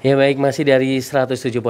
Ya baik, masih dari 107.7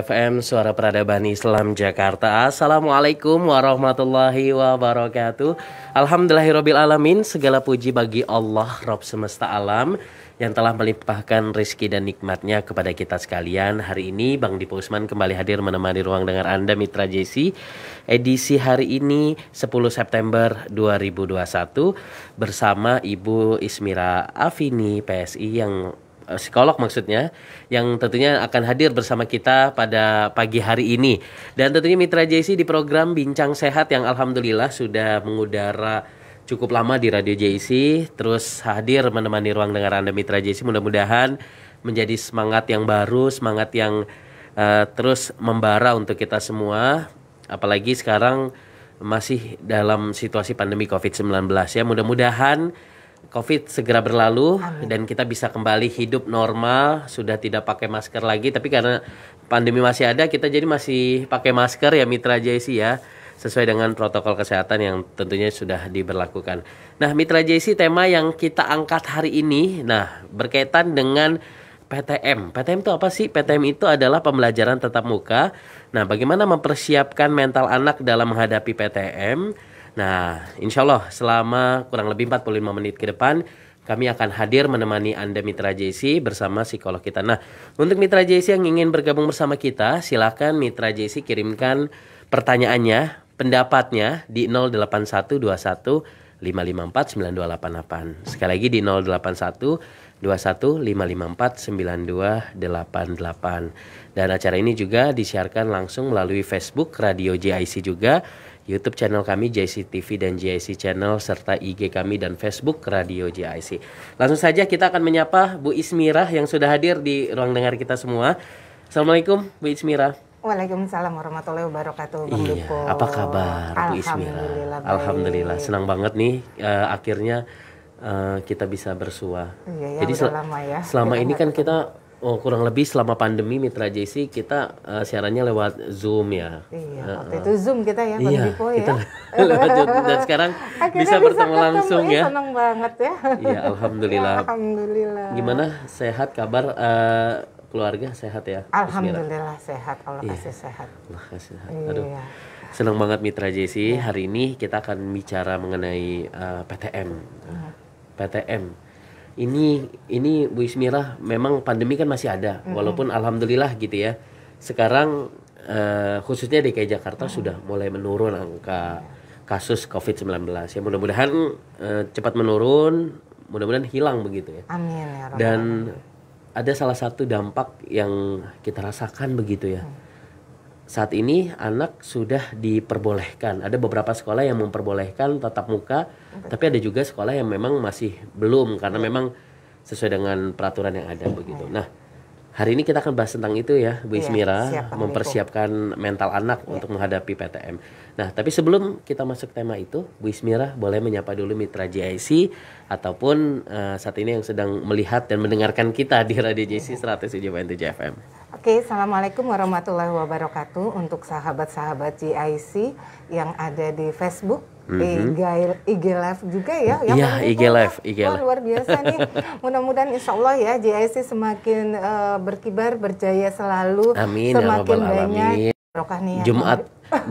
FM Suara Peradaban Islam Jakarta. Assalamualaikum warahmatullahi wabarakatuh. Alhamdulillahirabbil alamin. Segala puji bagi Allah Rabb semesta alam yang telah melimpahkan rezeki dan nikmatnya kepada kita sekalian. Hari ini Bang Dipo Usman kembali hadir menemani ruang dengar Anda Mitra JC. Edisi hari ini 10 September 2021 bersama Ibu Ismira Afini PSI yang psikolog maksudnya, yang tentunya akan hadir bersama kita pada pagi hari ini. Dan tentunya Mitra JC di program Bincang Sehat yang alhamdulillah sudah mengudara cukup lama di Radio JC, terus hadir menemani ruang dengar Anda Mitra JC. Mudah-mudahan menjadi semangat yang baru, semangat yang terus membara untuk kita semua, apalagi sekarang masih dalam situasi pandemi COVID-19 ya. Mudah-mudahan COVID segera berlalu. Amin. Dan kita bisa kembali hidup normal, sudah tidak pakai masker lagi, tapi karena pandemi masih ada, kita jadi masih pakai masker ya Mitra JC ya, sesuai dengan protokol kesehatan yang tentunya sudah diberlakukan. Nah Mitra JC, tema yang kita angkat hari ini, nah berkaitan dengan PTM. PTM itu apa sih? PTM itu adalah pembelajaran tatap muka. Nah bagaimana mempersiapkan mental anak dalam menghadapi PTM? Nah, insya Allah selama kurang lebih 45 menit ke depan kami akan hadir menemani Anda Mitra JC bersama psikolog kita. Nah, untuk Mitra JC yang ingin bergabung bersama kita, silakan Mitra JC kirimkan pertanyaannya, pendapatnya di 08121 554 9288. Sekali lagi di 081 21 554 9288. Dan acara ini juga disiarkan langsung melalui Facebook Radio JIC juga, YouTube channel kami JIC TV dan JIC Channel, serta IG kami dan Facebook Radio JIC. Langsung saja kita akan menyapa Bu Ismira yang sudah hadir di ruang dengar kita semua. Assalamualaikum Bu Ismira. Waalaikumsalam warahmatullahi wabarakatuh. Bang Dipo. Apa kabar Bu Ismira? Alhamdulillah, senang banget nih akhirnya kita bisa bersua. Iya, jadi lama ya. Selama ini kan kita kurang lebih selama pandemi Mitra JC kita siarannya lewat Zoom ya. Iya, waktu itu Zoom kita ya Bang Dipo ya. Kita lewat Zoom, dan sekarang bisa bertemu langsung ya. Senang banget ya. Iya, alhamdulillah. Ya, alhamdulillah. Gimana, sehat kabar keluarga, sehat ya? Alhamdulillah sehat, Allah kasih sehat. Allah kasih sehat. Aduh. Iya. Senang banget Mitra JC. Hari ini kita akan bicara mengenai PTM. PTM. Ini Bu Ismira, memang pandemi kan masih ada, walaupun alhamdulillah gitu ya. Sekarang khususnya DKI Jakarta sudah mulai menurun angka kasus COVID-19. Ya mudah-mudahan cepat menurun, mudah-mudahan hilang begitu ya. Amin ya Rabbal. Dan ada salah satu dampak yang kita rasakan begitu ya. Saat ini anak sudah diperbolehkan. Ada beberapa sekolah yang memperbolehkan tatap muka, tapi ada juga sekolah yang memang masih belum karena memang sesuai dengan peraturan yang ada begitu. Nah, hari ini kita akan bahas tentang itu ya, Bu Ismira, mempersiapkan mental anak untuk menghadapi PTM. Nah, tapi sebelum kita masuk tema itu, Bu Ismira boleh menyapa dulu Mitra JIC ataupun saat ini yang sedang melihat dan mendengarkan kita di Radio JIC 107.7 FM. Oke, assalamualaikum warahmatullahi wabarakatuh untuk sahabat-sahabat JIC yang ada di Facebook, IG Live juga ya. Iya, IG Live. Luar biasa nih. Mudah-mudahan insya Allah ya JIC semakin berkibar, berjaya selalu. Amin. Semakin banyak barokah nih.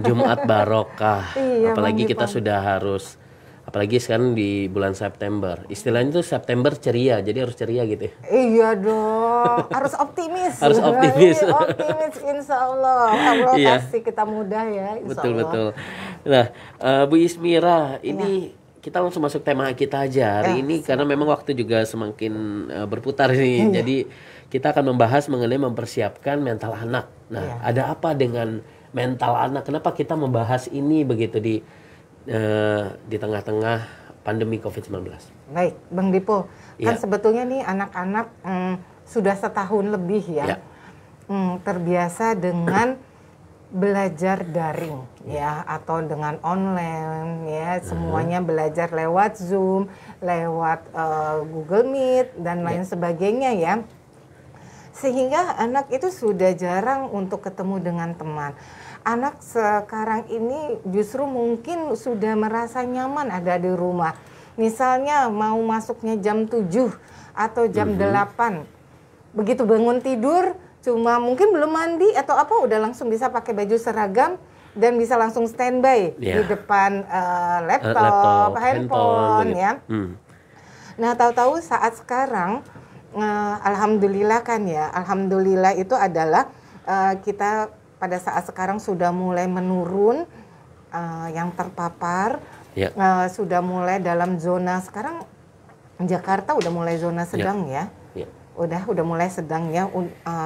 Jumat barokah. Iya, apalagi kita sudah harus, apalagi sekarang di bulan September. Istilahnya tuh September ceria, jadi harus ceria gitu. Iya dong, harus optimis. Harus optimis. Optimis insya Allah. Allah kasih kita mudah ya insya Allah. Betul. Nah Bu Ismira, ini kita langsung masuk tema kita aja hari ini. Karena memang waktu juga semakin berputar nih. Jadi kita akan membahas mengenai mempersiapkan mental anak. Nah ada apa dengan mental anak? Kenapa kita membahas ini begitu di tengah-tengah pandemi COVID-19. Baik, Bang Dipo, kan sebetulnya nih anak-anak sudah setahun lebih ya, terbiasa dengan belajar daring ya, atau dengan online ya, semuanya belajar lewat Zoom, lewat Google Meet dan lain sebagainya ya. Sehingga anak itu sudah jarang untuk ketemu dengan teman. Anak sekarang ini justru mungkin sudah merasa nyaman ada di rumah. Misalnya mau masuknya jam 7 atau jam 8. begitu bangun tidur cuma mungkin belum mandi atau apa udah langsung bisa pakai baju seragam dan bisa langsung standby di depan laptop, handphone gitu. Ya. Nah, tahu-tahu saat sekarang alhamdulillah kan ya, alhamdulillah itu adalah kita pada saat sekarang sudah mulai menurun yang terpapar, sudah mulai dalam zona sekarang Jakarta udah mulai zona sedang ya. Udah mulai sedang ya,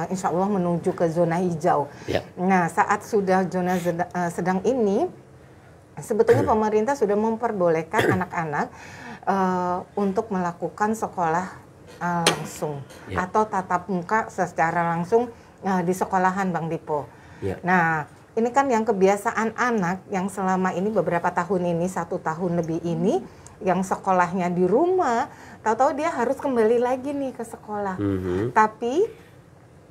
insya Allah menuju ke zona hijau. Nah, saat sudah zona sedang ini, sebetulnya pemerintah sudah memperbolehkan anak-anak untuk melakukan sekolah langsung atau tatap muka secara langsung di sekolahan, Bang Dipo. Nah, ini kan yang kebiasaan anak yang selama ini beberapa tahun ini, 1 tahun lebih ini, yang sekolahnya di rumah, tahu-tahu dia harus kembali lagi nih ke sekolah. Tapi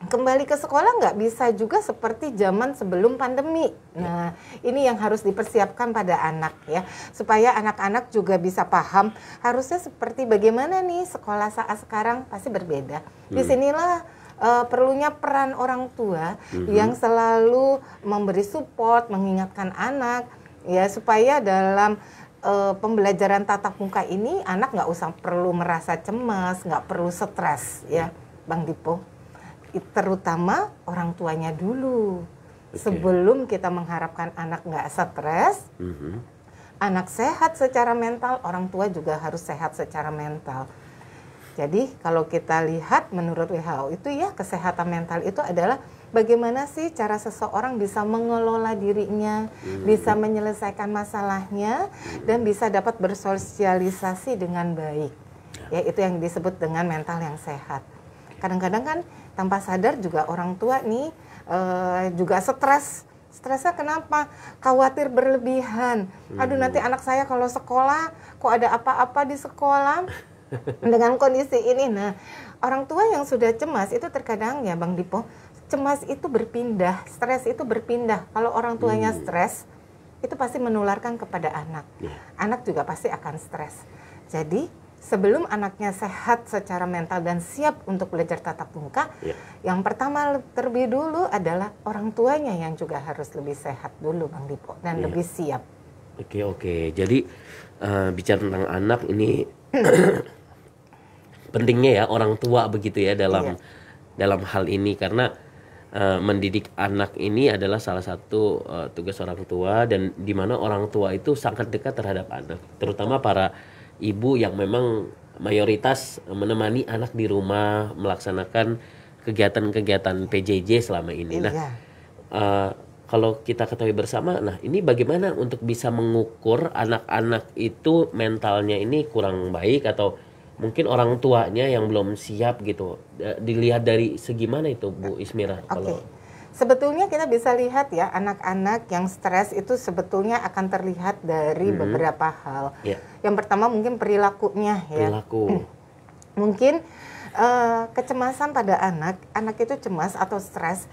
kembali ke sekolah nggak bisa juga seperti zaman sebelum pandemi. Nah, ini yang harus dipersiapkan pada anak ya, supaya anak-anak juga bisa paham harusnya seperti bagaimana nih sekolah saat sekarang pasti berbeda. Disinilah perlunya peran orang tua yang selalu memberi support, mengingatkan anak ya, supaya dalam pembelajaran tatap muka ini anak nggak usah perlu merasa cemas, nggak perlu stres ya, Bang Dipo. Terutama orang tuanya dulu. Sebelum kita mengharapkan anak nggak stres, anak sehat secara mental, orang tua juga harus sehat secara mental. Jadi kalau kita lihat menurut WHO itu ya, kesehatan mental itu adalah bagaimana sih cara seseorang bisa mengelola dirinya, bisa menyelesaikan masalahnya, dan bisa dapat bersosialisasi dengan baik. Ya, itu yang disebut dengan mental yang sehat. Kadang-kadang kan tanpa sadar juga orang tua nih juga stres. Stresnya kenapa? Khawatir berlebihan. Aduh, nanti anak saya kalau sekolah kok ada apa-apa di sekolah. Dengan kondisi ini, nah orang tua yang sudah cemas itu terkadang ya Bang Dipo, cemas itu berpindah, stres itu berpindah. Kalau orang tuanya stres, itu pasti menularkan kepada anak. Anak juga pasti akan stres. Jadi sebelum anaknya sehat secara mental dan siap untuk belajar tatap muka, yang pertama terlebih dulu adalah orang tuanya yang juga harus lebih sehat dulu Bang Dipo dan lebih siap. Oke. Jadi bicara tentang anak ini pentingnya ya orang tua begitu ya dalam hal ini, karena mendidik anak ini adalah salah satu tugas orang tua, dan di mana orang tua itu sangat dekat terhadap anak, terutama para ibu yang memang mayoritas menemani anak di rumah melaksanakan kegiatan-kegiatan PJJ selama ini. Nah, kalau kita ketahui bersama, nah ini bagaimana untuk bisa mengukur anak-anak itu mentalnya ini kurang baik atau mungkin orang tuanya yang belum siap gitu. Dilihat dari segi mana itu Bu Ismira? Sebetulnya kita bisa lihat ya, anak-anak yang stres itu sebetulnya akan terlihat dari beberapa hal. Yang pertama mungkin perilakunya ya. Mungkin kecemasan pada anak itu cemas atau stres.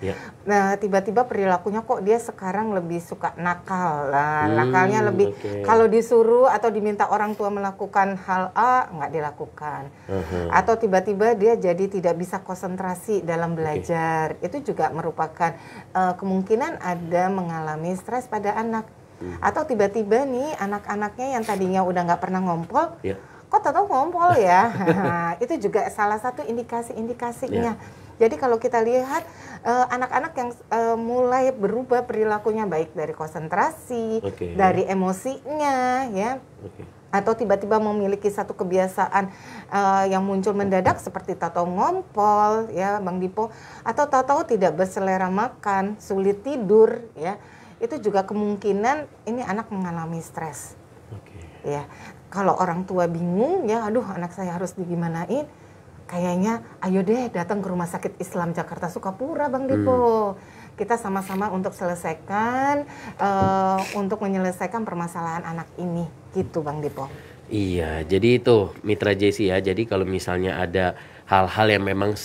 Nah, tiba-tiba perilakunya kok dia sekarang lebih suka nakal. Nah, nakalnya lebih kalau disuruh atau diminta orang tua melakukan hal A nggak dilakukan. Atau tiba-tiba dia jadi tidak bisa konsentrasi dalam belajar. Itu juga merupakan kemungkinan ada mengalami stres pada anak. Atau tiba-tiba nih anak-anaknya yang tadinya udah nggak pernah ngompol, kok tahu ngompol ya. Itu juga salah satu indikasi-indikasinya. Jadi kalau kita lihat anak-anak yang mulai berubah perilakunya, baik dari konsentrasi, dari emosinya ya, atau tiba-tiba memiliki satu kebiasaan yang muncul mendadak seperti tahu-tahu ngompol ya Bang Dipo, atau tahu-tahu tidak berselera makan, sulit tidur ya, itu juga kemungkinan ini anak mengalami stres. Ya, kalau orang tua bingung ya, aduh anak saya harus digimanain, kayaknya ayo deh datang ke Rumah Sakit Islam Jakarta Sukapura Bang Dipo. Kita sama-sama untuk selesaikan, untuk menyelesaikan permasalahan anak ini, gitu Bang Dipo. Iya, jadi itu Mitra Jesi ya. Jadi kalau misalnya ada hal-hal yang memang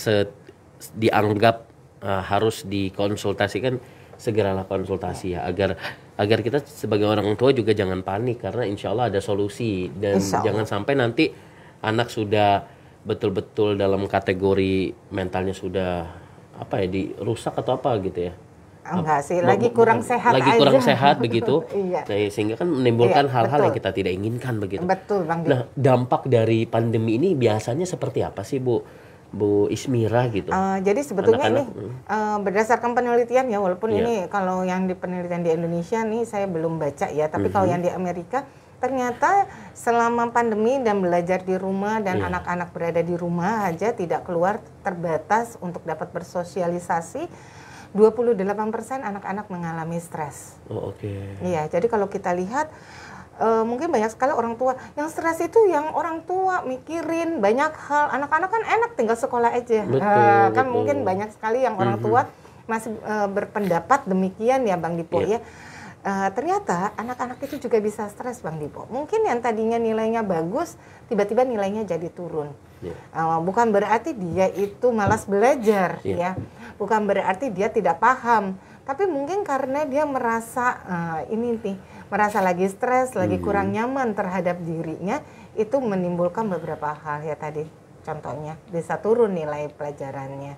dianggap harus dikonsultasikan, segeralah konsultasi ya, agar kita sebagai orang tua juga jangan panik, karena insya Allah ada solusi, dan jangan sampai nanti anak sudah betul-betul dalam kategori mentalnya sudah apa ya, dirusak atau apa gitu ya? Enggak sih, lagi kurang sehat lagi aja. kurang sehat begitu. Iya. Nah, sehingga kan menimbulkan Iya, hal-hal betul. yang kita tidak inginkan begitu. Betul, Bang Dik. Nah, dampak dari pandemi ini biasanya seperti apa sih, Bu Ismira gitu? Jadi sebetulnya Anak-anak, ini berdasarkan penelitian ya, walaupun Iya. ini kalau yang di penelitian di Indonesia nih saya belum baca ya, tapi kalau yang di Amerika ternyata selama pandemi dan belajar di rumah dan Iya. anak-anak berada di rumah aja tidak keluar, terbatas untuk dapat bersosialisasi, 28% anak-anak mengalami stres. Oh, oke. Iya, jadi kalau kita lihat mungkin banyak sekali orang tua yang stres itu, yang orang tua mikirin banyak hal. Anak-anak kan enak tinggal sekolah aja. Betul, Kan betul. mungkin banyak sekali yang orang tua masih berpendapat demikian ya Bang Dipo Iya. ya. Ternyata anak-anak itu juga bisa stres Bang Dipo. Mungkin yang tadinya nilainya bagus, tiba-tiba nilainya jadi turun. Iya. Bukan berarti dia itu malas belajar Iya. ya. Bukan berarti dia tidak paham. Tapi mungkin karena dia merasa ini nih, merasa lagi stres, lagi kurang nyaman terhadap dirinya, itu menimbulkan beberapa hal ya tadi. Contohnya bisa turun nilai pelajarannya.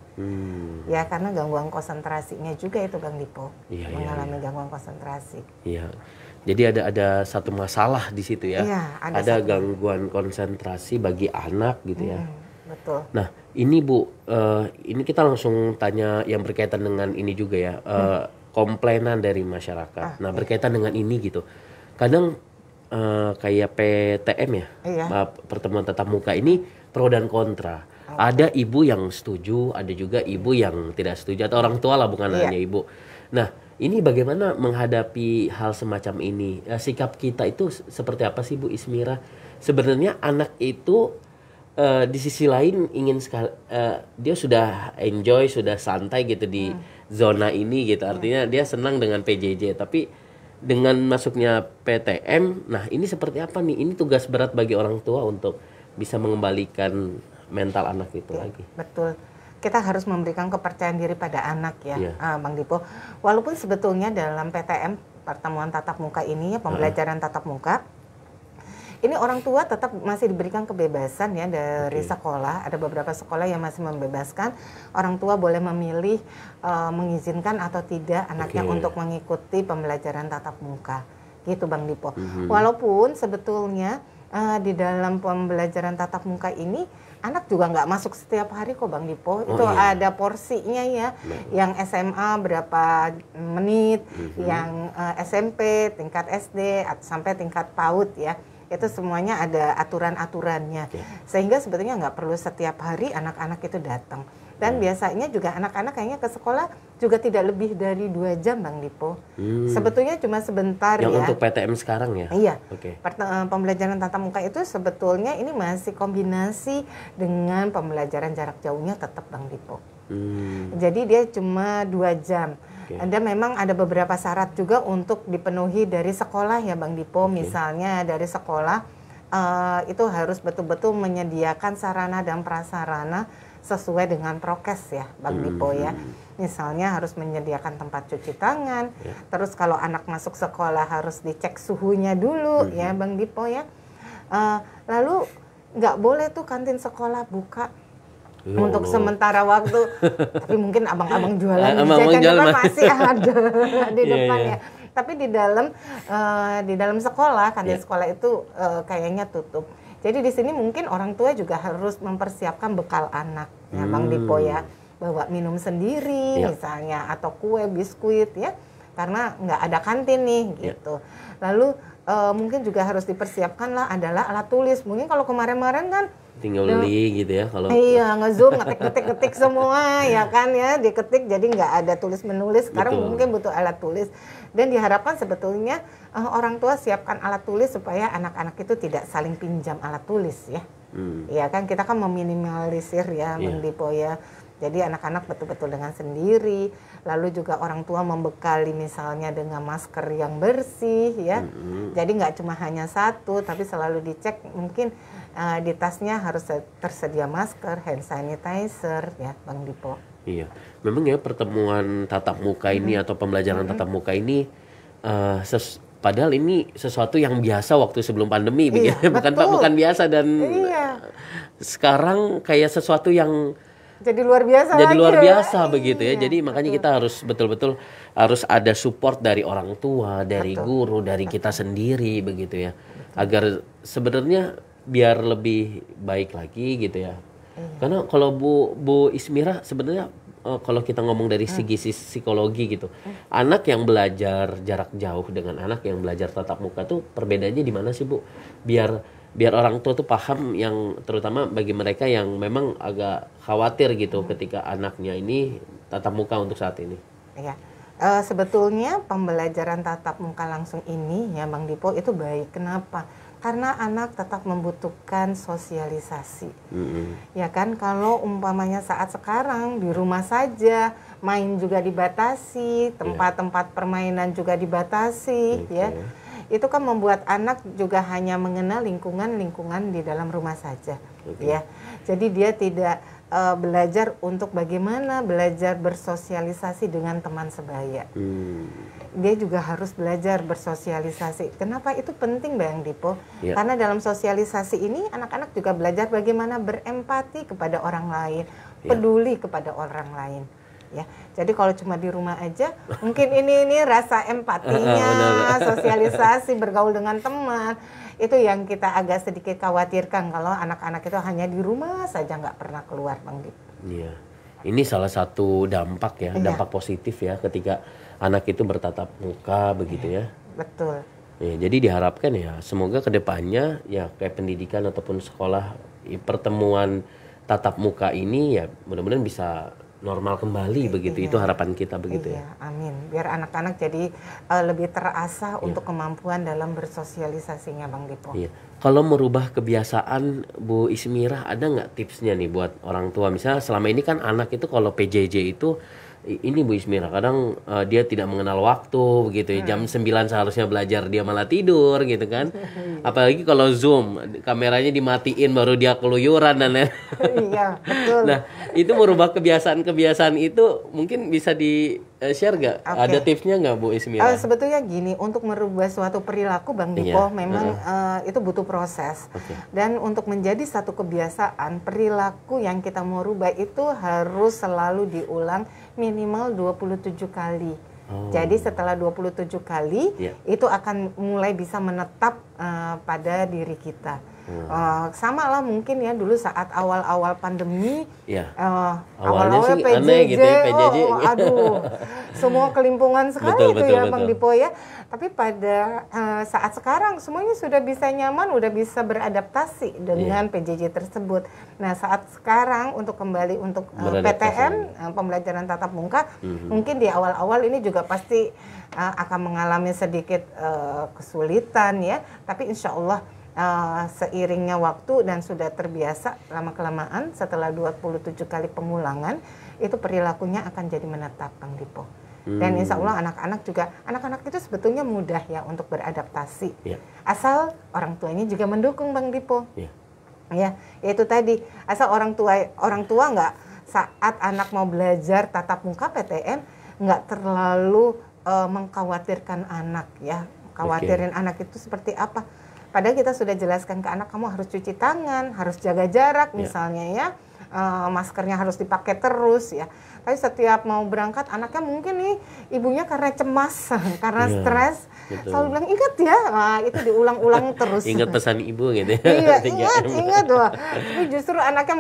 Ya karena gangguan konsentrasinya juga itu Bang Dipo. Iya, Mengalami gangguan konsentrasi. Iya. Jadi ada satu masalah di situ ya. Iya, ada gangguan konsentrasi bagi anak gitu ya. Betul. Nah, ini Bu, ini kita langsung tanya yang berkaitan dengan ini juga ya, komplainan dari masyarakat. Nah, berkaitan dengan ini gitu. Kadang kayak PTM ya, Iya. pertemuan tatap muka ini pro dan kontra. Ada ibu yang setuju, ada juga ibu yang tidak setuju, atau orang tua lah, bukan Iya. hanya ibu. Nah, ini bagaimana menghadapi hal semacam ini? Sikap kita itu seperti apa sih Bu Ismira? Sebenarnya anak itu di sisi lain ingin sekali, dia sudah enjoy, sudah santai gitu di zona ini gitu. Artinya dia senang dengan PJJ, tapi dengan masuknya PTM, nah ini seperti apa nih? Ini tugas berat bagi orang tua untuk bisa mengembalikan mental anak itu lagi. Betul. Kita harus memberikan kepercayaan diri pada anak ya, Iya. Bang Dipo. Walaupun sebetulnya dalam PTM, pertemuan tatap muka ini ya, pembelajaran tatap muka, ini orang tua tetap masih diberikan kebebasan ya dari sekolah. Ada beberapa sekolah yang masih membebaskan orang tua boleh memilih mengizinkan atau tidak anaknya untuk mengikuti pembelajaran tatap muka, gitu Bang Dipo. Walaupun sebetulnya di dalam pembelajaran tatap muka ini anak juga nggak masuk setiap hari kok Bang Dipo. Itu ada porsinya ya. Yang SMA berapa menit, yang SMP, tingkat SD sampai tingkat PAUD ya. Itu semuanya ada aturan-aturannya. Sehingga sebetulnya nggak perlu setiap hari anak-anak itu datang. Dan biasanya juga anak-anak kayaknya ke sekolah juga tidak lebih dari 2 jam Bang Dipo. Sebetulnya cuma sebentar yang ya. untuk PTM sekarang ya? Iya. Oke. Pembelajaran tatap muka itu sebetulnya ini masih kombinasi dengan pembelajaran jarak jauhnya tetap Bang Dipo. Jadi dia cuma 2 jam. Ada memang ada beberapa syarat juga untuk dipenuhi dari sekolah ya Bang Dipo. Misalnya dari sekolah itu harus betul-betul menyediakan sarana dan prasarana sesuai dengan prokes ya Bang Dipo ya. Misalnya harus menyediakan tempat cuci tangan. Terus kalau anak masuk sekolah harus dicek suhunya dulu ya Bang Dipo ya. Lalu nggak boleh tuh kantin sekolah buka untuk sementara waktu. Tapi mungkin abang-abang jualan jajan depan masih ada di depan ya. Tapi di dalam sekolah, kantin sekolah itu kayaknya tutup. Jadi di sini mungkin orang tua juga harus mempersiapkan bekal anak ya Bang Dipo ya. Bawa minum sendiri misalnya, atau kue, biskuit ya. Karena nggak ada kantin nih gitu. Lalu mungkin juga harus dipersiapkan lah adalah alat tulis. Mungkin kalau kemarin-kemarin kan tinggal beli gitu ya kalau. Iya, nge-zoom, ngetik semua ya kan ya, diketik jadi nggak ada tulis menulis. Sekarang mungkin butuh alat tulis. Dan diharapkan sebetulnya orang tua siapkan alat tulis supaya anak-anak itu tidak saling pinjam alat tulis ya. Ya kan kita kan meminimalisir ya Bang Dipo ya. Jadi anak-anak betul-betul dengan sendiri. Lalu juga orang tua membekali misalnya dengan masker yang bersih ya. Jadi nggak cuma hanya satu, tapi selalu dicek mungkin di tasnya harus tersedia masker, hand sanitizer ya Bang Dipo. Iya, memang ya pertemuan tatap muka ini atau pembelajaran tatap muka ini Padahal ini sesuatu yang biasa waktu sebelum pandemi, Iya, bukan biasa dan Iya. sekarang kayak sesuatu yang Jadi luar biasa jadi lagi luar ya. biasa begitu ya. Iya, Jadi makanya betul. kita harus betul-betul harus ada support dari orang tua, dari Betul. guru, dari kita sendiri begitu ya. Agar sebenarnya biar lebih baik lagi gitu ya. Karena kalau Bu Ismira sebenarnya kalau kita ngomong dari segi psikologi gitu, anak yang belajar jarak jauh dengan anak yang belajar tatap muka tuh perbedaannya di mana sih Bu? Biar orang tua tuh paham, yang terutama bagi mereka yang memang agak khawatir gitu ketika anaknya ini tatap muka untuk saat ini. Iya. Sebetulnya pembelajaran tatap muka langsung ini ya Bang Dipo itu baik. Kenapa? Karena anak tetap membutuhkan sosialisasi. Ya kan, kalau umpamanya saat sekarang di rumah saja, main juga dibatasi, tempat-tempat permainan juga dibatasi, ya. Itu kan membuat anak juga hanya mengenal lingkungan di dalam rumah saja, ya. Jadi dia tidak belajar untuk bagaimana belajar bersosialisasi dengan teman sebaya. Dia juga harus belajar bersosialisasi. Kenapa itu penting Bang Dipo? Karena dalam sosialisasi ini anak-anak juga belajar bagaimana berempati kepada orang lain, peduli kepada orang lain. Ya, jadi kalau cuma di rumah aja, mungkin ini rasa empatinya, sosialisasi, bergaul dengan teman, itu yang kita agak sedikit khawatirkan kalau anak-anak itu hanya di rumah saja nggak pernah keluar, Bang Dip. Iya, ini salah satu dampak ya, dampak positif ya ketika anak itu bertatap muka begitu ya. Betul. Ya, jadi diharapkan ya semoga kedepannya ya kayak pendidikan ataupun sekolah pertemuan tatap muka ini ya mudah-mudahan bisa normal kembali begitu. Itu harapan kita begitu ya. Amin. Biar anak-anak jadi lebih terasah untuk kemampuan dalam bersosialisasinya Bang Dipo. Iya. Kalau merubah kebiasaan Bu Ismira, ada nggak tipsnya nih buat orang tua? Misalnya selama ini kan anak itu kalau PJJ itu ini Bu Ismira kadang dia tidak mengenal waktu begitu ya. Jam 9 seharusnya belajar dia malah tidur gitu kan. Apalagi kalau Zoom kameranya dimatiin baru dia keluyuran dan lain. Iya, betul. Nah, itu merubah kebiasaan-kebiasaan itu mungkin bisa di share nggak? Ada tipsnya nggak Bu Ismira? Sebetulnya gini, untuk merubah suatu perilaku Bang Dipo memang itu butuh proses. Dan untuk menjadi satu kebiasaan, perilaku yang kita mau rubah itu harus selalu diulang minimal 27 kali. Jadi setelah 27 kali itu akan mulai bisa menetap pada diri kita. Sama lah mungkin ya dulu saat awal-awal pandemi, awal-awal sih PJJ, aneh gitu ya, PJJ. Aduh, semua kelimpungan sekali betul, Bang Dipo ya. Tapi pada saat sekarang semuanya sudah bisa nyaman, udah bisa beradaptasi dengan PJJ tersebut. Nah saat sekarang untuk kembali untuk PTM, pembelajaran tatap muka, mungkin di awal-awal ini juga pasti akan mengalami sedikit kesulitan ya. Tapi insya Allah seiringnya waktu dan sudah terbiasa lama-kelamaan setelah 27 kali pengulangan itu perilakunya akan jadi menetap Bang Dipo. Dan insya Allah anak-anak itu sebetulnya mudah ya untuk beradaptasi. Asal orang tuanya juga mendukung Bang Dipo. Ya, yaitu tadi asal orang tua nggak saat anak mau belajar tatap muka PTM nggak terlalu mengkhawatirkan anak ya. Khawatirin anak itu seperti apa? Padahal kita sudah jelaskan ke anak, kamu harus cuci tangan, harus jaga jarak misalnya ya, maskernya harus dipakai terus ya. Tapi setiap mau berangkat anaknya mungkin nih ibunya karena cemas, karena stres, selalu bilang ingat ya, itu diulang-ulang terus. Ingat pesan ibu gitu ya. Iya, ingat wah. Tapi justru anaknya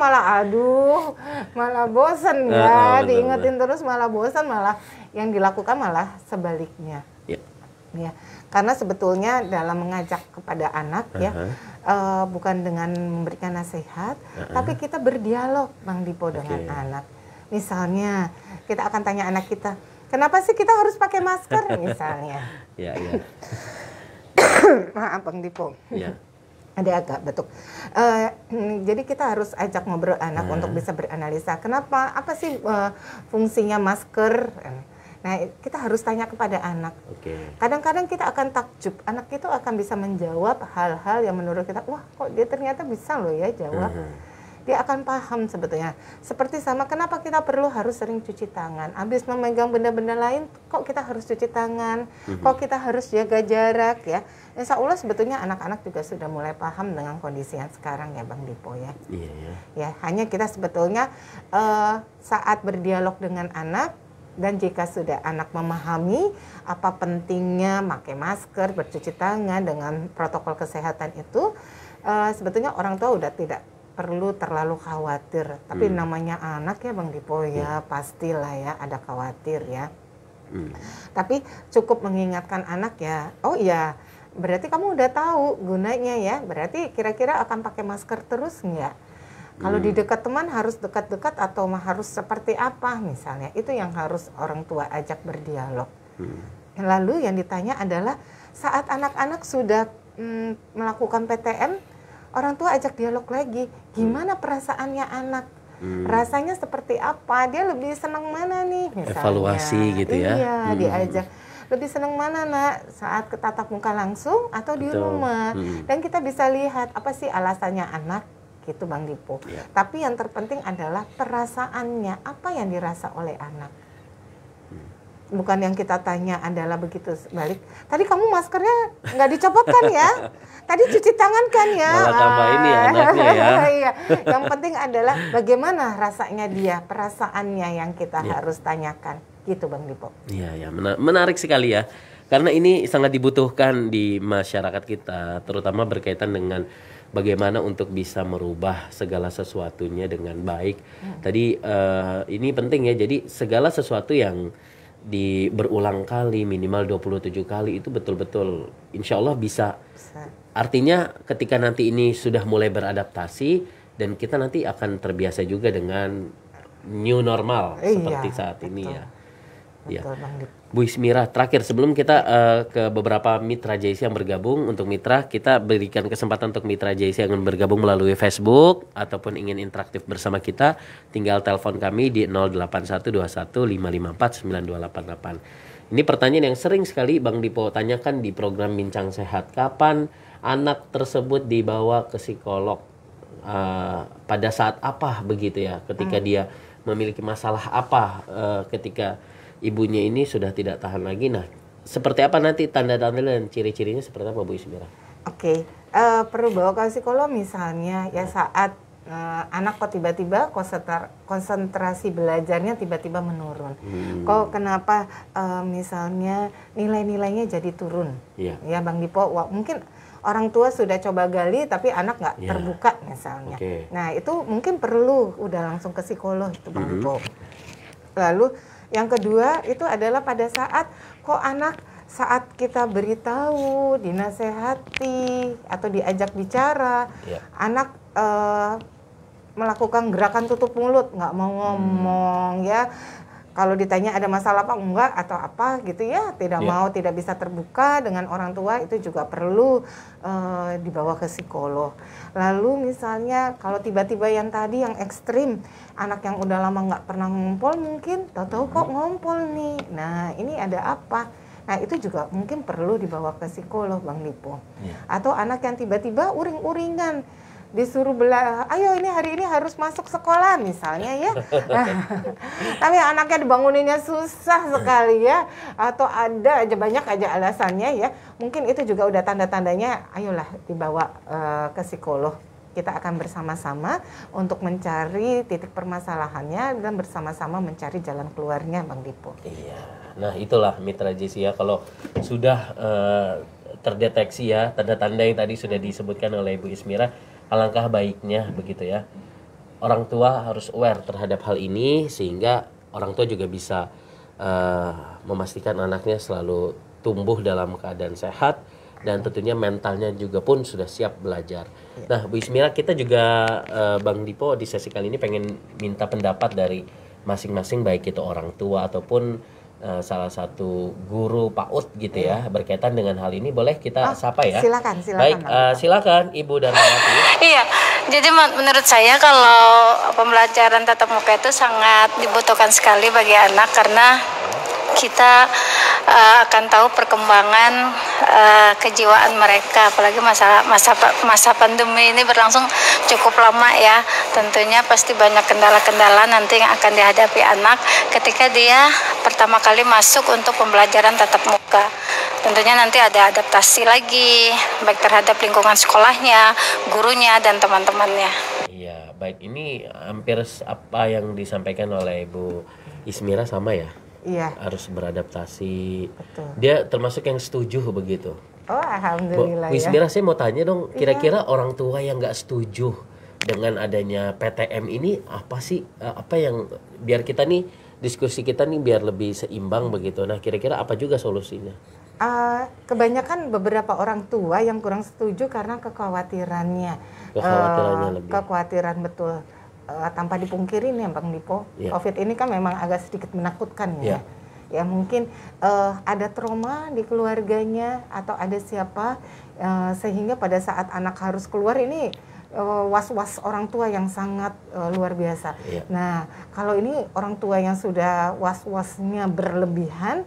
malah bosan ya, diingetin terus malah bosan, malah yang dilakukan malah sebaliknya. Ya, karena sebetulnya dalam mengajak kepada anak bukan dengan memberikan nasihat, tapi kita berdialog Bang Dipo dengan anak. Misalnya kita akan tanya anak kita, kenapa sih kita harus pakai masker misalnya? Maaf Bang Dipo. Ada agak betul. Jadi kita harus ajak ngobrol anak untuk bisa beranalisa. Kenapa? Apa sih fungsinya masker? Nah, kita harus tanya kepada anak. Kadang-kadang kita akan takjub, anak itu akan bisa menjawab hal-hal yang menurut kita, wah kok dia ternyata bisa loh ya jawab. dia akan paham sebetulnya. Seperti sama kenapa kita perlu harus sering cuci tangan. Habis memegang benda-benda lain, kok kita harus cuci tangan, kok kita harus jaga jarak ya. Insya Allah sebetulnya anak-anak juga sudah mulai paham dengan kondisi yang sekarang ya Bang Dipo ya. Iya, ya. Ya, hanya kita sebetulnya saat berdialog dengan anak, dan jika sudah anak memahami apa pentingnya pakai masker, bercuci tangan dengan protokol kesehatan itu, sebetulnya orang tua udah tidak perlu terlalu khawatir. Tapi namanya anak ya Bang Dipo ya, pastilah ya ada khawatir ya. Tapi cukup mengingatkan anak ya, oh iya berarti kamu udah tahu gunanya ya, berarti kira-kira akan pakai masker terus nggak? Kalau di dekat teman harus dekat-dekat atau harus seperti apa misalnya, itu yang harus orang tua ajak berdialog. Lalu yang ditanya adalah saat anak-anak sudah melakukan PTM, orang tua ajak dialog lagi, gimana perasaannya anak, rasanya seperti apa, dia lebih senang mana nih misalnya. Evaluasi gitu ya. Iya, diajak. Lebih senang mana nak, saat tatap muka langsung atau di rumah. Dan kita bisa lihat apa sih alasannya anak, gitu Bang Dipo. Ya. Tapi yang terpenting adalah perasaannya, apa yang dirasa oleh anak. Bukan yang kita tanya adalah begitu balik, tadi kamu maskernya nggak dicopot kan ya? Tadi cuci tangan kan ya? Malah tambah ini ya anaknya ya. Iya. Yang penting adalah bagaimana rasanya dia, perasaannya yang kita harus tanyakan. Gitu Bang Dipo. Iya, ya, menarik sekali ya. Karena ini sangat dibutuhkan di masyarakat kita, terutama berkaitan dengan bagaimana untuk bisa merubah segala sesuatunya dengan baik. Tadi ini penting ya. Jadi segala sesuatu yang berulang kali, minimal 27 kali itu betul-betul insya Allah bisa. Artinya ketika nanti ini sudah mulai beradaptasi dan kita nanti akan terbiasa juga dengan new normal seperti saat ini ya. Ya. Bu Ismira, terakhir sebelum kita ke beberapa mitra JC yang bergabung, untuk mitra kita berikan kesempatan untuk mitra JC yang ingin bergabung melalui Facebook ataupun ingin interaktif bersama kita, tinggal telepon kami di 081215549288. Ini pertanyaan yang sering sekali Bang Dipo tanyakan di program Bincang Sehat, kapan anak tersebut dibawa ke psikolog, pada saat apa begitu ya, ketika dia memiliki masalah apa, ketika ibunya ini sudah tidak tahan lagi. Nah, seperti apa nanti tanda-tanda dan ciri-cirinya seperti apa Bu Ismira? Oke, perlu bawa ke psikolog misalnya ya saat anak kok tiba-tiba konsentrasi belajarnya tiba-tiba menurun. Kok kenapa misalnya nilai-nilainya jadi turun? Ya Bang Dipo, mungkin orang tua sudah coba gali tapi anak nggak terbuka misalnya. Nah, itu mungkin perlu udah langsung ke psikolog itu Bang Dipo. Lalu yang kedua itu adalah pada saat kok anak saat kita beritahu, dinasehati atau diajak bicara, anak melakukan gerakan tutup mulut, nggak mau ngomong ya. Kalau ditanya ada masalah apa enggak atau apa gitu ya, tidak mau, tidak bisa terbuka dengan orang tua, itu juga perlu dibawa ke psikolog. Lalu misalnya kalau tiba-tiba yang tadi yang ekstrim, anak yang udah lama nggak pernah ngumpul mungkin, tahu-tahu kok ngumpul nih. Nah ini ada apa? Nah itu juga mungkin perlu dibawa ke psikolog Bang Dipo. Atau anak yang tiba-tiba uring-uringan, disuruh ayo ini hari ini harus masuk sekolah misalnya ya. Tapi anaknya dibanguninnya susah sekali ya, atau ada aja banyak aja alasannya ya. Mungkin itu juga udah tanda-tandanya, ayolah dibawa ke psikolog. Kita akan bersama-sama untuk mencari titik permasalahannya dan bersama-sama mencari jalan keluarnya Bang Dipo. Iya. Nah, itulah mitra JC ya, kalau sudah terdeteksi ya tanda-tanda yang tadi sudah disebutkan oleh Ibu Ismira, alangkah baiknya begitu ya, orang tua harus aware terhadap hal ini sehingga orang tua juga bisa memastikan anaknya selalu tumbuh dalam keadaan sehat dan tentunya mentalnya juga pun sudah siap belajar. Nah Bu Ismira, kita juga Bang Dipo di sesi kali ini pengen minta pendapat dari masing-masing, baik itu orang tua ataupun salah satu guru PAUD gitu ya, berkaitan dengan hal ini. Boleh kita sapa ya? Silakan. Baik, silakan Ibu Darmawati. Iya, jadi menurut saya kalau pembelajaran tatap muka itu sangat dibutuhkan sekali bagi anak, karena kita akan tahu perkembangan kejiwaan mereka, apalagi masa pandemi ini berlangsung cukup lama ya. Tentunya pasti banyak kendala-kendala nanti yang akan dihadapi anak ketika dia pertama kali masuk untuk pembelajaran tatap muka. Tentunya nanti ada adaptasi lagi, baik terhadap lingkungan sekolahnya, gurunya, dan teman-temannya. Iya, baik, ini hampir apa yang disampaikan oleh Ibu Ismira sama ya? Iya. Harus beradaptasi. Betul. Dia termasuk yang setuju begitu. Oh, alhamdulillah Bu ya. Ismira, saya mau tanya dong, kira-kira orang tua yang nggak setuju dengan adanya PTM ini apa sih? Apa yang biar kita nih diskusi kita nih biar lebih seimbang begitu. Nah, kira-kira apa juga solusinya? Kebanyakan beberapa orang tua yang kurang setuju karena kekhawatirannya. Lebih. Kekhawatiran betul. Tanpa dipungkiri nih Bang Dipo, COVID ini kan memang agak sedikit menakutkan ya. Ya mungkin ada trauma di keluarganya atau ada siapa sehingga pada saat anak harus keluar ini was-was orang tua yang sangat luar biasa. Nah, kalau ini orang tua yang sudah was-wasnya berlebihan,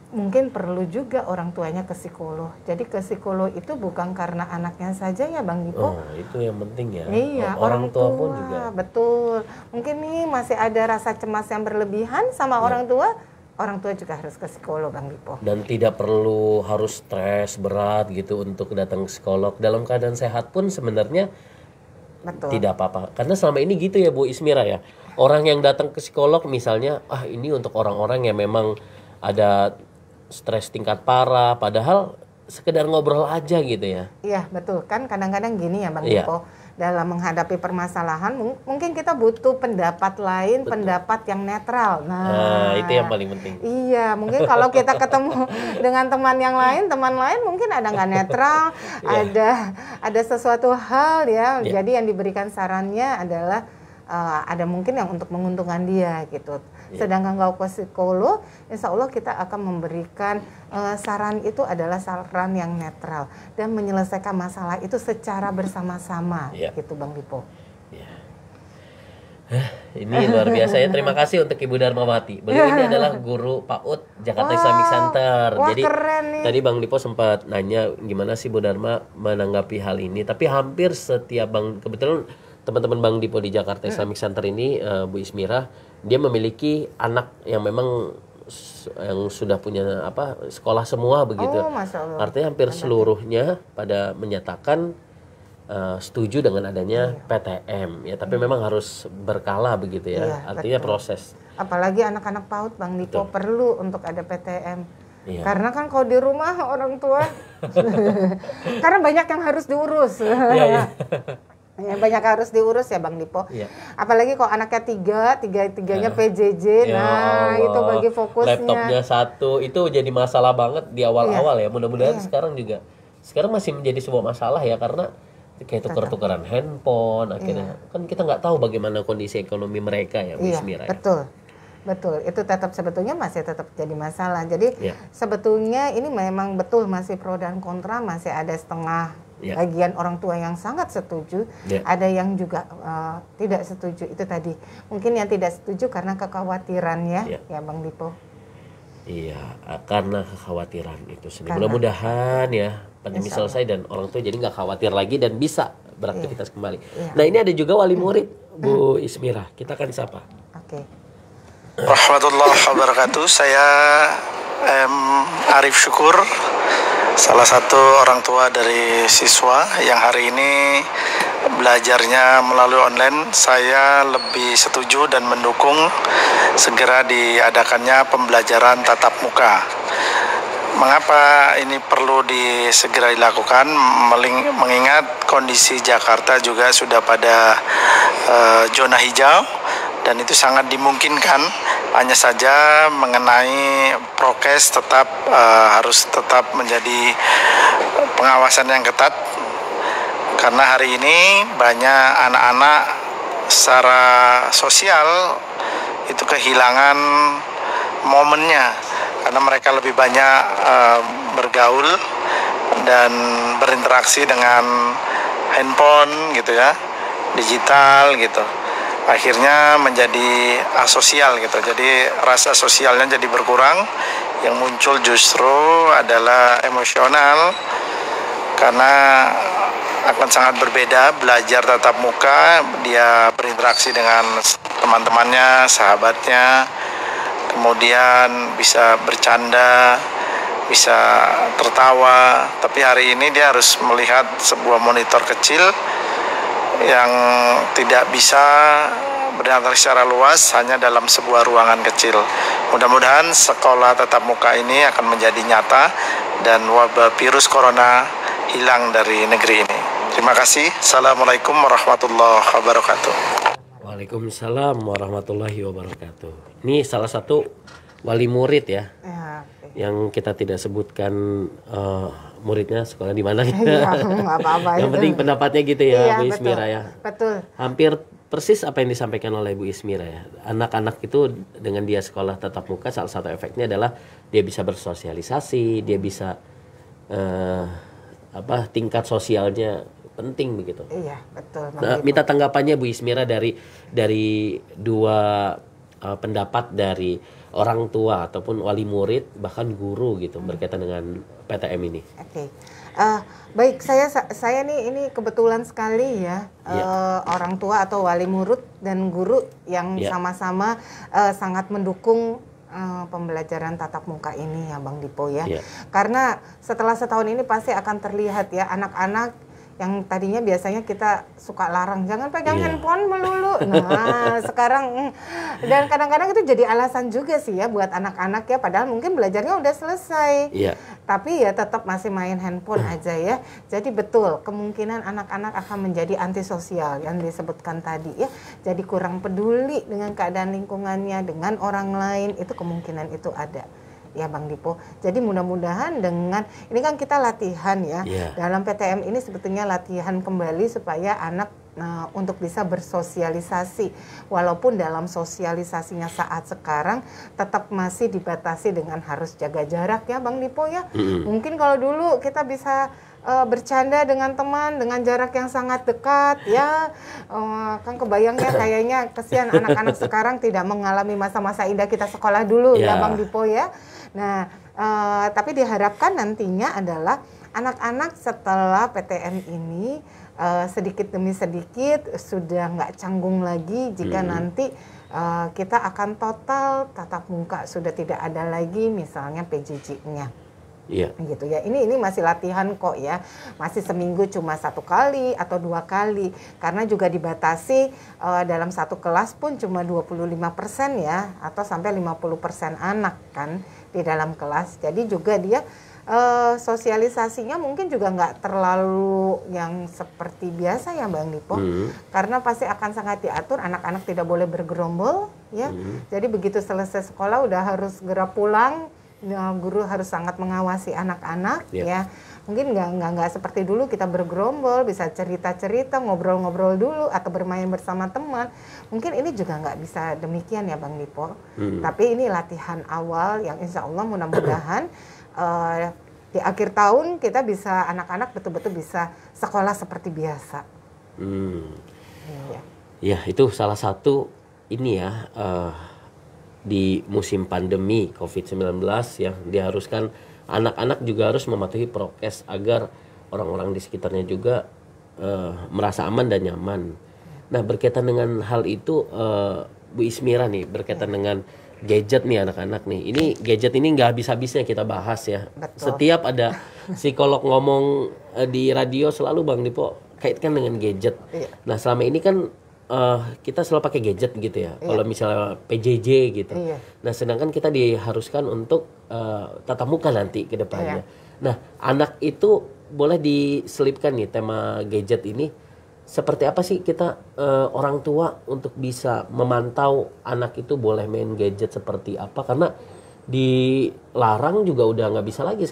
mungkin perlu juga orang tuanya ke psikolog. Jadi ke psikolog itu bukan karena anaknya saja ya Bang Dipo. Oh, itu yang penting ya. Iya, orang tua pun juga. Betul. Mungkin nih masih ada rasa cemas yang berlebihan sama orang tua juga harus ke psikolog Bang Dipo. Dan tidak perlu harus stres berat gitu untuk datang ke psikolog. Dalam keadaan sehat pun sebenarnya tidak apa-apa. Karena selama ini gitu ya Bu Ismira ya. Orang yang datang ke psikolog misalnya, ini untuk orang-orang yang memang ada stres tingkat parah, padahal sekedar ngobrol aja gitu ya. Iya, betul. Kan kadang-kadang gini ya Bang Dipo, dalam menghadapi permasalahan mungkin kita butuh pendapat lain, pendapat yang netral. Nah, itu yang paling penting. Iya, mungkin kalau kita ketemu dengan teman lain mungkin ada nggak netral, ada sesuatu hal ya. Jadi yang diberikan sarannya adalah ada mungkin yang untuk menguntungkan dia gitu. Sedangkan kalau ke psikolog, insya Allah kita akan memberikan saran itu adalah saran yang netral dan menyelesaikan masalah itu secara bersama-sama, gitu Bang Dipo. Ini luar biasa ya. Terima kasih untuk Ibu Darmawati. Beliau ini adalah guru PAUD Jakarta Islamic Center. Jadi keren nih. Tadi Bang Dipo sempat nanya gimana sih Bu Darma menanggapi hal ini. Tapi hampir setiap kebetulan teman-teman Bang Dipo di Jakarta Islamic Center ini, Bu Ismira, dia memiliki anak yang memang yang sudah punya sekolah semua begitu. Masya Allah. Artinya hampir seluruhnya pada menyatakan setuju dengan adanya PTM ya, tapi memang harus berkala begitu ya. Artinya proses. Apalagi anak-anak PAUD Bang Dipo perlu untuk ada PTM. Karena kan kalau di rumah orang tua karena banyak yang harus diurus. Banyak harus diurus ya Bang Dipo. Apalagi kalau anaknya tiganya PJJ, itu bagi fokusnya. Laptopnya satu, itu jadi masalah banget di awal-awal ya. Mudah-mudahan sekarang masih menjadi sebuah masalah ya, karena kayak tukar-tukaran handphone akhirnya kan kita nggak tahu bagaimana kondisi ekonomi mereka ya Bu Ismira. Betul, itu sebetulnya masih tetap jadi masalah. Jadi sebetulnya ini memang betul masih pro dan kontra, masih ada setengah bagian orang tua yang sangat setuju, ada yang juga tidak setuju. Itu tadi mungkin yang tidak setuju karena kekhawatirannya ya Bang Dipo. Iya, karena kekhawatiran itu sendiri. Mudah-mudahan ya pandemi selesai dan orang tua jadi nggak khawatir lagi dan bisa beraktivitas kembali. Nah, ini ada juga wali murid Bu Ismira. Kita akan sapa. Warahmatullahi wabarakatuh. Saya Arif Syukur, salah satu orang tua dari siswa yang hari ini belajarnya melalui online. Saya lebih setuju dan mendukung segera diadakannya pembelajaran tatap muka. Mengapa ini perlu segera dilakukan? Mengingat kondisi Jakarta juga sudah pada zona hijau dan itu sangat dimungkinkan, hanya saja mengenai prokes harus tetap menjadi pengawasan yang ketat, karena hari ini banyak anak-anak secara sosial itu kehilangan momennya karena mereka lebih banyak bergaul dan berinteraksi dengan handphone gitu ya, digital gitu. akhirnya menjadi asosial gitu. Jadi rasa sosialnya jadi berkurang. Yang muncul justru adalah emosional, karena akan sangat berbeda belajar tatap muka, dia berinteraksi dengan teman-temannya, sahabatnya, kemudian bisa bercanda, bisa tertawa. Tapi hari ini dia harus melihat sebuah monitor kecil yang tidak bisa berinteraksi secara luas, hanya dalam sebuah ruangan kecil. Mudah-mudahan sekolah tatap muka ini akan menjadi nyata dan wabah virus corona hilang dari negeri ini. Terima kasih. Assalamualaikum warahmatullahi wabarakatuh. Waalaikumsalam warahmatullahi wabarakatuh. Ini salah satu wali murid ya, yang kita tidak sebutkan muridnya sekolah di mana. Iya, apa-apa. Yang penting pendapatnya gitu ya, Bu Ismira ya. Betul. Hampir persis apa yang disampaikan oleh Bu Ismira ya. Anak-anak itu dengan dia sekolah tatap muka, salah satu efeknya adalah dia bisa bersosialisasi, dia bisa tingkat sosialnya penting begitu. Iya, betul. Nah, minta tanggapannya Bu Ismira dari dua pendapat dari orang tua ataupun wali murid bahkan guru gitu berkaitan dengan PTM ini. Oke. Baik, saya nih ini kebetulan sekali ya, orang tua atau wali murid dan guru yang sama-sama sangat mendukung pembelajaran tatap muka ini ya Bang Dipo ya. Karena setelah setahun ini pasti akan terlihat ya, anak-anak yang tadinya biasanya kita suka larang jangan pegang handphone melulu. Nah, sekarang dan kadang-kadang itu jadi alasan juga sih ya buat anak-anak ya, padahal mungkin belajarnya udah selesai. Tapi ya tetap masih main handphone aja ya. Jadi betul, kemungkinan anak-anak akan menjadi antisosial yang disebutkan tadi ya. Jadi kurang peduli dengan keadaan lingkungannya, dengan orang lain, itu kemungkinan itu ada. Ya Bang Dipo. Jadi mudah-mudahan dengan ini kan kita latihan ya. Dalam PTM ini sebetulnya latihan kembali supaya anak untuk bisa bersosialisasi. Walaupun dalam sosialisasinya saat sekarang tetap masih dibatasi dengan harus jaga jarak ya Bang Dipo ya. Mungkin kalau dulu kita bisa bercanda dengan teman dengan jarak yang sangat dekat ya, kan kebayangnya kayaknya kesian anak-anak sekarang tidak mengalami masa-masa indah kita sekolah dulu ya Bang Dipo ya. Nah, tapi diharapkan nantinya adalah anak-anak setelah PTM ini sedikit demi sedikit sudah nggak canggung lagi jika nanti kita akan total tatap muka, sudah tidak ada lagi misalnya PJJ-nya. Gitu ya. Ini masih latihan kok ya. Masih seminggu cuma 1 kali atau 2 kali. Karena juga dibatasi dalam satu kelas pun cuma 25% ya, atau sampai 50% anak kan di dalam kelas. Jadi juga dia sosialisasinya mungkin juga nggak terlalu yang seperti biasa ya Bang Dipo. Karena pasti akan sangat diatur, anak-anak tidak boleh bergerombol ya. Jadi begitu selesai sekolah udah harus segera pulang. Ya, guru harus sangat mengawasi anak-anak ya. Mungkin nggak seperti dulu kita bergerombol, bisa cerita-cerita, ngobrol-ngobrol dulu atau bermain bersama teman. Mungkin ini juga nggak bisa demikian ya Bang Dipo. Tapi ini latihan awal yang insya Allah mudah-mudahan di akhir tahun kita bisa anak-anak betul-betul bisa sekolah seperti biasa. Ya itu salah satu ini ya. Di musim pandemi COVID-19 yang diharuskan anak-anak juga harus mematuhi prokes agar orang-orang di sekitarnya juga merasa aman dan nyaman. Nah berkaitan dengan hal itu Bu Ismira nih, berkaitan dengan gadget nih anak-anak nih. Ini gadget ini nggak habis-habisnya kita bahas ya. Setiap ada psikolog ngomong di radio selalu Bang Dipo kaitkan dengan gadget. Nah selama ini kan kita selalu pakai gadget gitu ya. Kalau misalnya PJJ gitu. Nah, sedangkan kita diharuskan untuk tatap muka nanti ke depannya. Nah, anak itu boleh diselipkan nih tema gadget ini. Seperti apa sih kita orang tua untuk bisa memantau anak itu boleh main gadget seperti apa? Karena dilarang juga udah nggak bisa lagi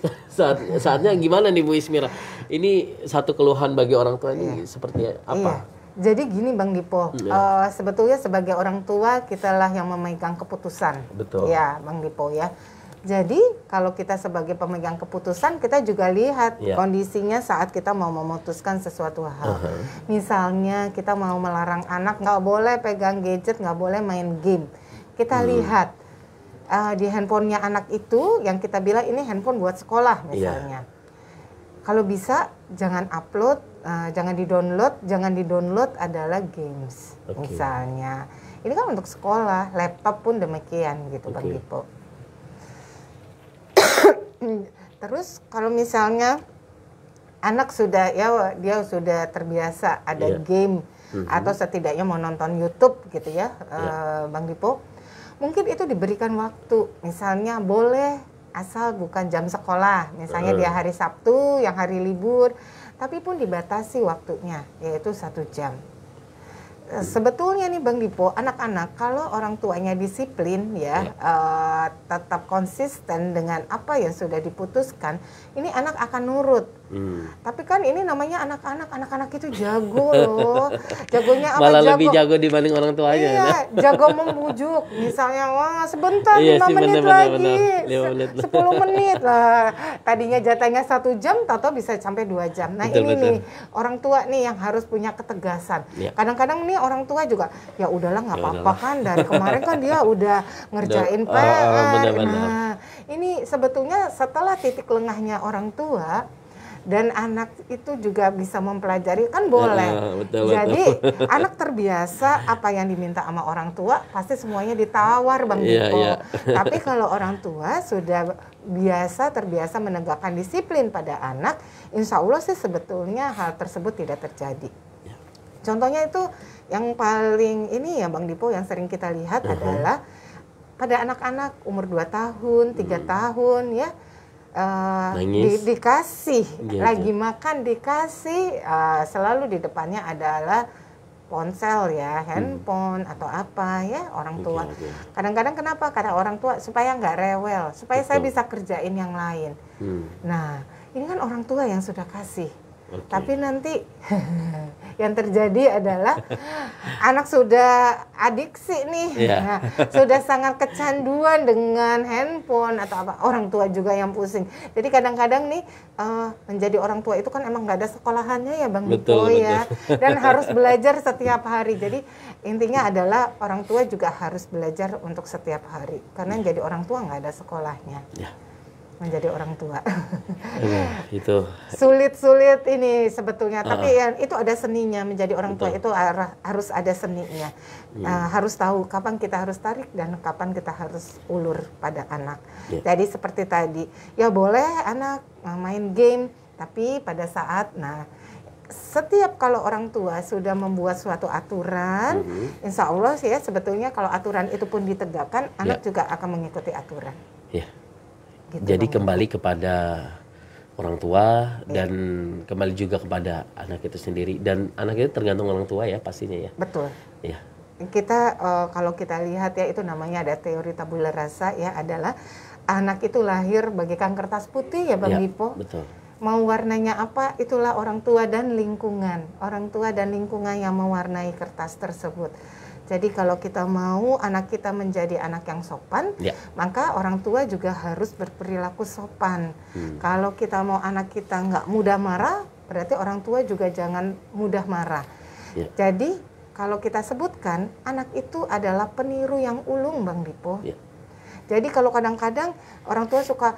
saatnya gimana nih Bu Ismira? Ini satu keluhan bagi orang tua ini seperti apa? Jadi gini Bang Dipo, sebetulnya sebagai orang tua kitalah yang memegang keputusan. Betul. Ya Bang Dipo ya. Jadi kalau kita sebagai pemegang keputusan, kita juga lihat kondisinya saat kita mau memutuskan sesuatu hal. Misalnya kita mau melarang anak nggak boleh pegang gadget, nggak boleh main game. Kita lihat di handphonenya anak itu yang kita bilang ini handphone buat sekolah misalnya. Kalau bisa jangan upload, jangan di-download adalah games misalnya. Ini kan untuk sekolah, laptop pun demikian gitu Bang Dipo. Terus kalau misalnya anak sudah dia sudah terbiasa ada game atau setidaknya mau nonton YouTube gitu ya, Bang Dipo, mungkin itu diberikan waktu, misalnya boleh asal bukan jam sekolah, misalnya dia hari Sabtu yang hari libur, tapi pun dibatasi waktunya yaitu 1 jam. Sebetulnya nih Bang Dipo, anak-anak kalau orang tuanya disiplin tetap konsisten dengan apa yang sudah diputuskan, ini anak akan nurut. Tapi kan ini namanya anak-anak itu jago loh. Jagonya apa? Malah lebih jago dibanding orang tuanya. Iya, jago membujuk. Misalnya, wah sebentar 5 menit lagi, 10 menit lah. Tadinya jatahnya 1 jam, tato bisa sampai 2 jam. Nah nih orang tua nih yang harus punya ketegasan. Kadang-kadang nih orang tua juga, ya udahlah nggak apa-apa kan, dari kemarin kan dia udah ngerjain PR. Nah ini sebetulnya setelah titik lengahnya orang tua, dan anak itu juga bisa mempelajari kan boleh. Jadi anak terbiasa apa yang diminta sama orang tua pasti semuanya ditawar Bang Dipo. Tapi kalau orang tua sudah terbiasa menegakkan disiplin pada anak, insya Allah sih sebetulnya hal tersebut tidak terjadi. Contohnya itu yang paling ini ya Bang Dipo yang sering kita lihat adalah pada anak-anak umur 2 tahun, 3 tahun ya. Dikasih lagi makan dikasih selalu di depannya adalah ponsel ya, handphone atau apa ya orang tua. Kadang-kadang kenapa? Karena orang tua supaya nggak rewel, supaya saya bisa kerjain yang lain. Nah ini kan orang tua yang sudah kasih. Tapi nanti yang terjadi adalah anak sudah adiksi nih, sudah sangat kecanduan dengan handphone atau apa, orang tua juga yang pusing. Jadi kadang-kadang nih menjadi orang tua itu kan emang nggak ada sekolahannya ya Bang Dipo ya, dan harus belajar setiap hari. Jadi intinya adalah orang tua juga harus belajar untuk setiap hari, karena jadi orang tua nggak ada sekolahnya. Menjadi orang tua itu sulit ini sebetulnya, tapi ya itu ada seninya. Menjadi orang tua itu harus ada seninya. Harus tahu kapan kita harus tarik dan kapan kita harus ulur pada anak. Jadi seperti tadi, ya boleh anak main game, tapi pada saat setiap kalau orang tua sudah membuat suatu aturan, insya Allah sih ya sebetulnya kalau aturan itu pun ditegakkan, anak juga akan mengikuti aturan. Gitu, jadi kembali kepada orang tua dan kembali juga kepada anak itu sendiri, dan anak itu tergantung orang tua ya pastinya ya. Betul. Kita kalau kita lihat ya itu namanya ada teori tabula rasa ya, adalah anak itu lahir bagaikan kertas putih ya Bang Dipo. Betul. Mau warnanya apa, itulah orang tua dan lingkungan. Orang tua dan lingkungan yang mewarnai kertas tersebut. Jadi kalau kita mau anak kita menjadi anak yang sopan, maka orang tua juga harus berperilaku sopan. Kalau kita mau anak kita nggak mudah marah, berarti orang tua juga jangan mudah marah. Jadi kalau kita sebutkan, anak itu adalah peniru yang ulung Bang Dipo. Jadi kalau kadang-kadang orang tua suka,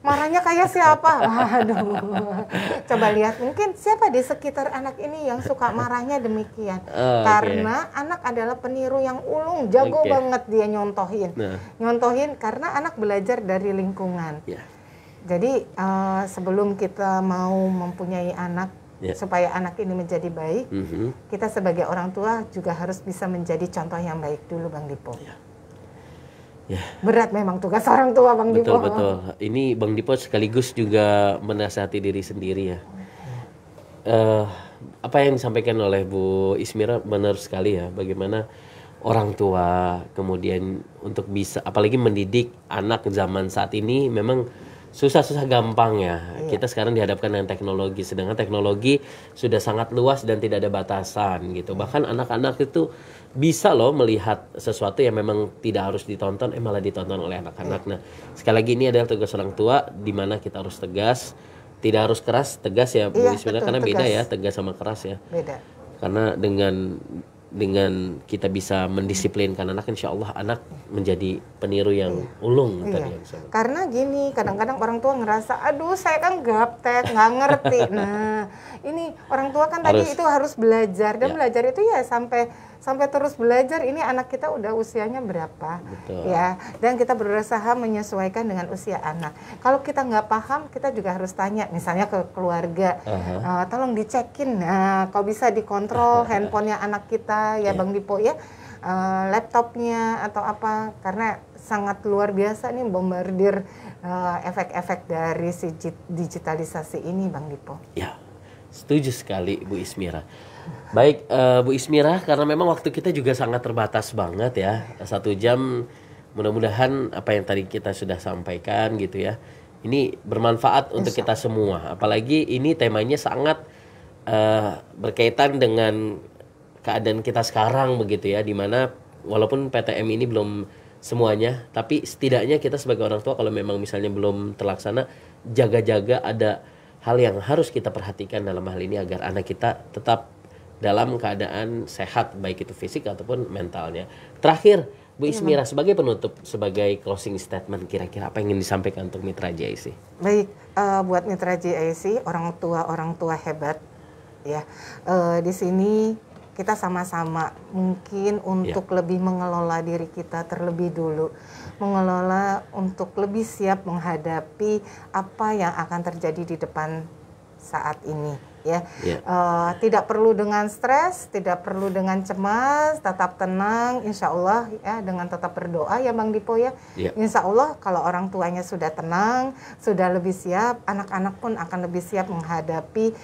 marahnya kayak siapa? Waduh, coba lihat mungkin siapa di sekitar anak ini yang suka marahnya demikian. Karena anak adalah peniru yang ulung, jago banget dia nyontohin. Nyontohin karena anak belajar dari lingkungan. Jadi sebelum kita mau mempunyai anak, supaya anak ini menjadi baik, kita sebagai orang tua juga harus bisa menjadi contoh yang baik dulu Bang Dipo. Berat memang tugas orang tua Bang Dipo. Betul. Ini Bang Dipo sekaligus juga menasihati diri sendiri ya. Apa yang disampaikan oleh Bu Ismira benar sekali ya. Bagaimana orang tua kemudian untuk bisa, apalagi mendidik anak zaman saat ini memang susah gampang ya. Kita sekarang dihadapkan dengan teknologi, sedangkan teknologi sudah sangat luas dan tidak ada batasan gitu. Bahkan anak-anak itu bisa loh melihat sesuatu yang memang tidak harus ditonton malah ditonton oleh anak-anak. Nah, sekali lagi ini adalah tugas orang tua di mana kita harus tegas, tidak harus keras, tegas ya Bu Ismira, karena beda ya tegas sama keras ya. Beda. Karena dengan kita bisa mendisiplinkan anak, insya Allah anak menjadi peniru yang ulung tadi. Karena gini, kadang-kadang orang tua ngerasa, aduh saya kan gaptek, nggak ngerti. Nah, ini orang tua kan tadi itu harus belajar, dan belajar itu ya sampai terus belajar. Ini anak kita udah usianya berapa, ya, dan kita berusaha menyesuaikan dengan usia anak. Kalau kita nggak paham, kita juga harus tanya, misalnya ke keluarga, tolong dicekin, kok bisa dikontrol handphonenya anak kita, ya Bang Dipo ya, laptopnya atau apa, karena sangat luar biasa nih bombardir efek-efek dari si digitalisasi ini, Bang Dipo. Ya, setuju sekali Bu Ismira. Baik Bu Ismira, karena memang waktu kita juga sangat terbatas banget ya, 1 jam. Mudah-mudahan apa yang tadi kita sudah sampaikan gitu ya, ini bermanfaat untuk kita semua. Apalagi ini temanya sangat berkaitan dengan keadaan kita sekarang begitu ya, dimana walaupun PTM ini belum semuanya, tapi setidaknya kita sebagai orang tua kalau memang misalnya belum terlaksana, jaga-jaga ada hal yang harus kita perhatikan dalam hal ini agar anak kita tetap dalam keadaan sehat, baik itu fisik ataupun mentalnya. Terakhir Bu Ismira, sebagai penutup, sebagai closing statement, kira-kira apa yang ingin disampaikan untuk Mitra JIC? Baik, buat Mitra JIC, orang tua hebat ya. Di sini kita sama-sama mungkin untuk lebih mengelola diri kita terlebih dulu, mengelola untuk lebih siap menghadapi apa yang akan terjadi di depan saat ini ya. Tidak perlu dengan stres, tidak perlu dengan cemas, tetap tenang, insya Allah ya, dengan tetap berdoa ya Bang Dipo ya. Insya Allah kalau orang tuanya sudah tenang, sudah lebih siap, anak-anak pun akan lebih siap menghadapi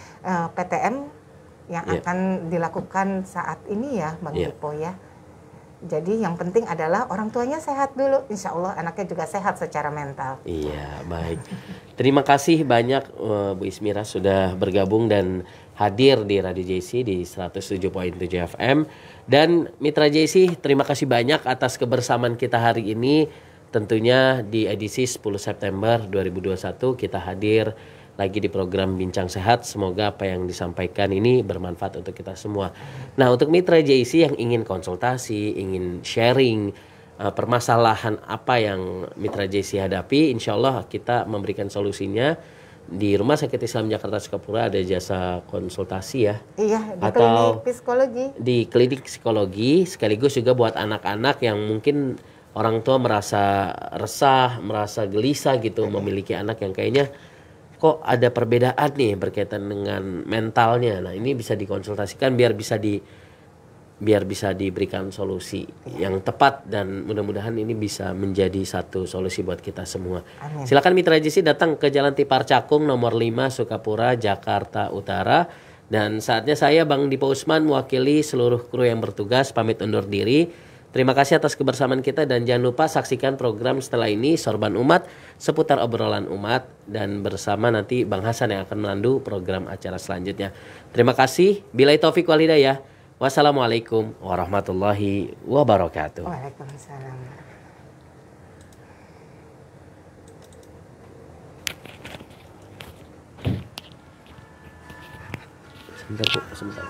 PTM yang akan dilakukan saat ini ya Bang Dipo ya. Jadi yang penting adalah orang tuanya sehat dulu, insya Allah anaknya juga sehat secara mental. Iya, baik. Terima kasih banyak Bu Ismira sudah bergabung dan hadir di Radio JC di 107.7 FM. Dan Mitra JC, terima kasih banyak atas kebersamaan kita hari ini. Tentunya di edisi 10 September 2021 kita hadir lagi di program Bincang Sehat. Semoga apa yang disampaikan ini bermanfaat untuk kita semua. Nah, untuk Mitra JIC yang ingin konsultasi, ingin sharing permasalahan apa yang Mitra JIC hadapi, insya Allah kita memberikan solusinya. Di Rumah Sakit Islam Jakarta Sukapura ada jasa konsultasi ya. Iya, di atau klinik psikologi. Di klinik psikologi, sekaligus juga buat anak-anak yang mungkin orang tua merasa resah, merasa gelisah gitu, memiliki anak yang kayaknya kok ada perbedaan nih berkaitan dengan mentalnya. Nah, ini bisa dikonsultasikan biar bisa diberikan solusi yang tepat, dan mudah-mudahan ini bisa menjadi satu solusi buat kita semua. Amin. Silakan Mitra JC datang ke Jalan Tipar Cakung nomor 5 Sukapura, Jakarta Utara. Dan saatnya saya Bang Dipo Usman mewakili seluruh kru yang bertugas pamit undur diri. Terima kasih atas kebersamaan kita, dan jangan lupa saksikan program setelah ini Sorban Umat seputar obrolan umat, dan bersama nanti Bang Hasan yang akan memandu program acara selanjutnya. Terima kasih. Billahi taufik wal hidayah. Wassalamualaikum warahmatullahi wabarakatuh. Waalaikumsalam. Sebentar Bu, sebentar.